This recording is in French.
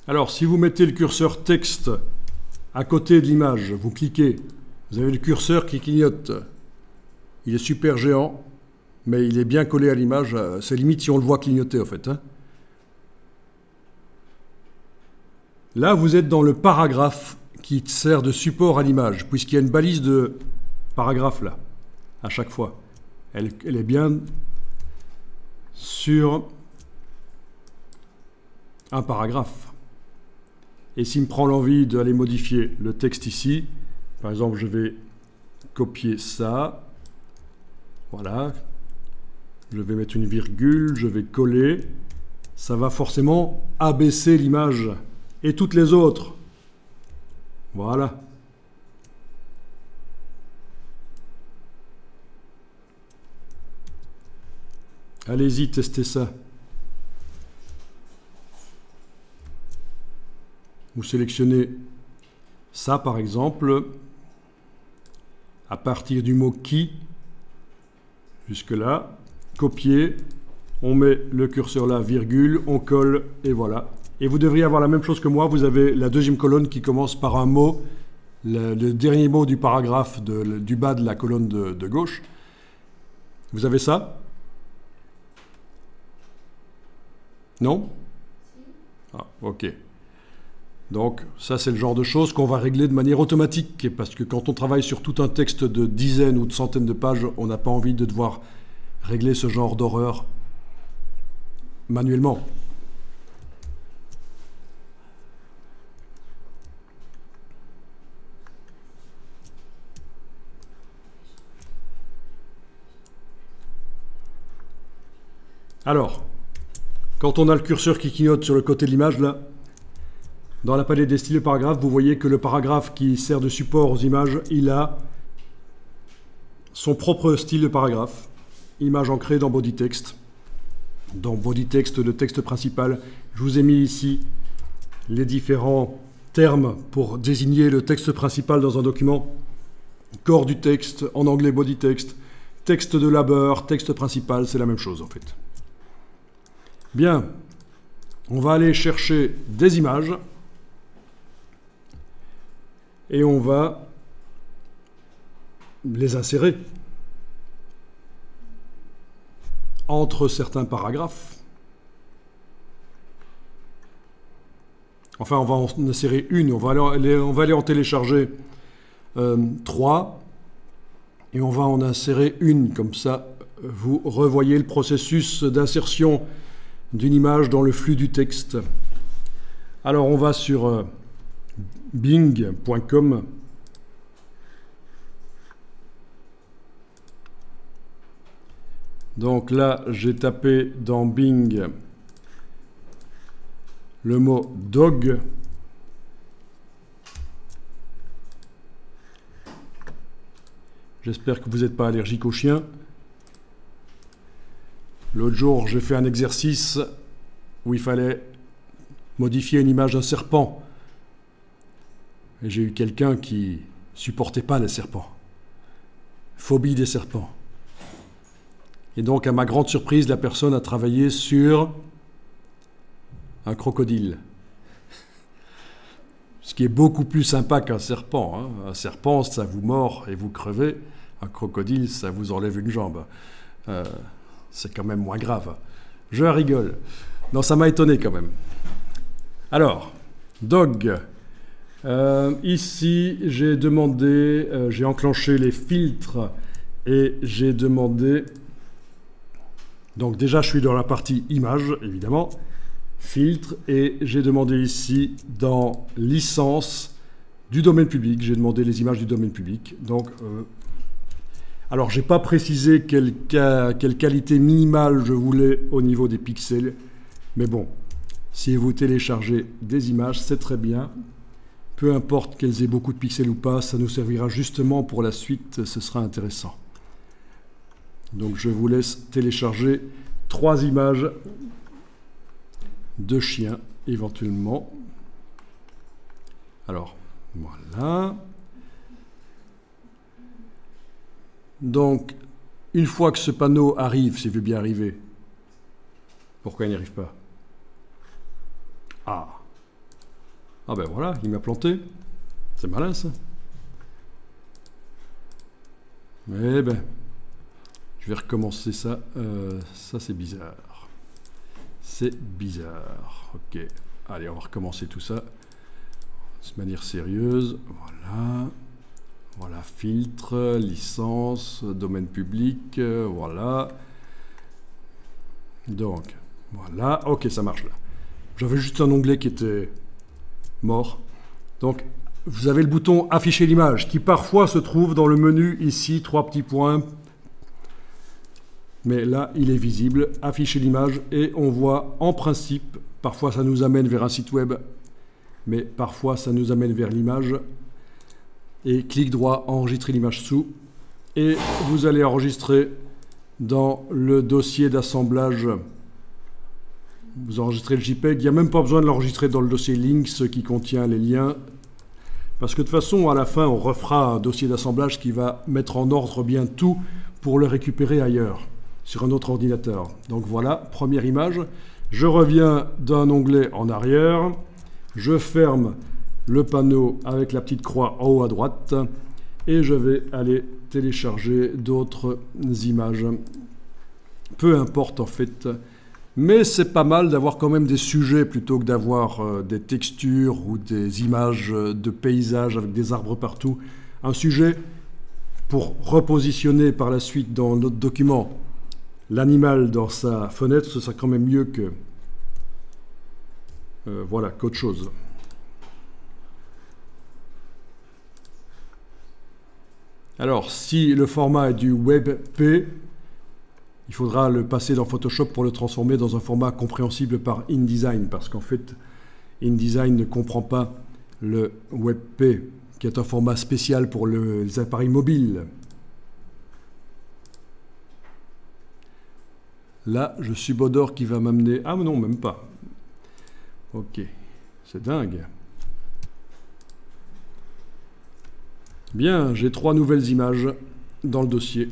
Alors, si vous mettez le curseur texte à côté de l'image, vous cliquez, vous avez le curseur qui clignote. Il est super géant, mais il est bien collé à l'image. C'est limite si on le voit clignoter, en fait. Hein. Là, vous êtes dans le paragraphe qui sert de support à l'image, puisqu'il y a une balise de paragraphe là, à chaque fois. Elle est bien sur un paragraphe. Et s'il me prend l'envie d'aller modifier le texte ici, par exemple, je vais copier ça. Voilà. Je vais mettre une virgule, je vais coller. Ça va forcément abaisser l'image et toutes les autres. Voilà. Allez-y, testez ça. Vous sélectionnez ça, par exemple, à partir du mot qui, jusque-là, copier, on met le curseur là, virgule, on colle, et voilà. Et vous devriez avoir la même chose que moi, vous avez la deuxième colonne qui commence par un mot, le dernier mot du paragraphe du bas de la colonne de gauche. Vous avez ça? Non? Ah, ok. Donc, ça, c'est le genre de choses qu'on va régler de manière automatique, parce que quand on travaille sur tout un texte de dizaines ou de centaines de pages, on n'a pas envie de devoir régler ce genre d'horreur manuellement. Alors, quand on a le curseur qui clignote sur le côté de l'image, là, dans la palette des styles de paragraphe, vous voyez que le paragraphe qui sert de support aux images, il a son propre style de paragraphe. Image ancrée dans body text. Dans body text, le texte principal, je vous ai mis ici les différents termes pour désigner le texte principal dans un document. Corps du texte, en anglais body text, texte de labeur, texte principal, c'est la même chose en fait. Bien, on va aller chercher des images et on va les insérer entre certains paragraphes. Enfin, on va en insérer une, on va aller en télécharger 3 et on va en insérer une, comme ça vous revoyez le processus d'insertion d'une image dans le flux du texte. Alors on va sur bing.com. Donc là, j'ai tapé dans Bing le mot dog. J'espère que vous n'êtes pas allergique aux chiens. L'autre jour, j'ai fait un exercice où il fallait modifier une image d'un serpent. Et j'ai eu quelqu'un qui supportait pas les serpents. Phobie des serpents. Et donc, à ma grande surprise, la personne a travaillé sur un crocodile. Ce qui est beaucoup plus sympa qu'un serpent. Hein. Un serpent, ça vous mord et vous crevez. Un crocodile, ça vous enlève une jambe. C'est quand même moins grave. Je rigole. Non, ça m'a étonné quand même. Alors, dog. Ici, j'ai demandé, j'ai enclenché les filtres et j'ai demandé... Donc déjà, je suis dans la partie image, évidemment. Filtre, et j'ai demandé ici, dans licence du domaine public, j'ai demandé les images du domaine public. Donc... Alors, je n'ai pas précisé quelle qualité minimale je voulais au niveau des pixels. Mais bon, si vous téléchargez des images, c'est très bien. Peu importe qu'elles aient beaucoup de pixels ou pas, ça nous servira justement pour la suite, ce sera intéressant. Donc, je vous laisse télécharger 3 images de chiens, éventuellement. Alors, voilà. Donc, une fois que ce panneau arrive, s'il veut bien arriver, pourquoi il n'y arrive pas? Ah, Ah ben voilà, il m'a planté. C'est malin ça. Eh ben, je vais recommencer ça. Ça c'est bizarre. C'est bizarre. Ok. Allez, on va recommencer tout ça de manière sérieuse. Voilà. Voilà, filtre, licence, domaine public. Voilà. Donc, voilà. Ok, ça marche là. J'avais juste un onglet qui était mort. Donc, vous avez le bouton afficher l'image qui parfois se trouve dans le menu ici, 3 petits points. Mais là, il est visible. Afficher l'image et on voit en principe, parfois ça nous amène vers un site web, mais parfois ça nous amène vers l'image. Et clic droit, enregistrer l'image sous. Et vous allez enregistrer dans le dossier d'assemblage. Vous enregistrez le JPEG. Il n'y a même pas besoin de l'enregistrer dans le dossier Links qui contient les liens. Parce que de toute façon, à la fin, on refera un dossier d'assemblage qui va mettre en ordre bien tout pour le récupérer ailleurs, sur un autre ordinateur. Donc voilà, première image. Je reviens d'un onglet en arrière. Je ferme le panneau avec la petite croix en haut à droite. Et je vais aller télécharger d'autres images. Peu importe en fait. Mais c'est pas mal d'avoir quand même des sujets plutôt que d'avoir des textures ou des images de paysages avec des arbres partout. Un sujet pour repositionner par la suite dans notre document l'animal dans sa fenêtre, ce sera quand même mieux que voilà, qu'autre chose. Alors, si le format est du WebP, il faudra le passer dans Photoshop pour le transformer dans un format compréhensible par InDesign, parce qu'en fait, InDesign ne comprend pas le WebP, qui est un format spécial pour les appareils mobiles. Là, je suis Bodor qui va m'amener... Ah non, même pas. Ok, c'est dingue. Bien, j'ai 3 nouvelles images dans le dossier.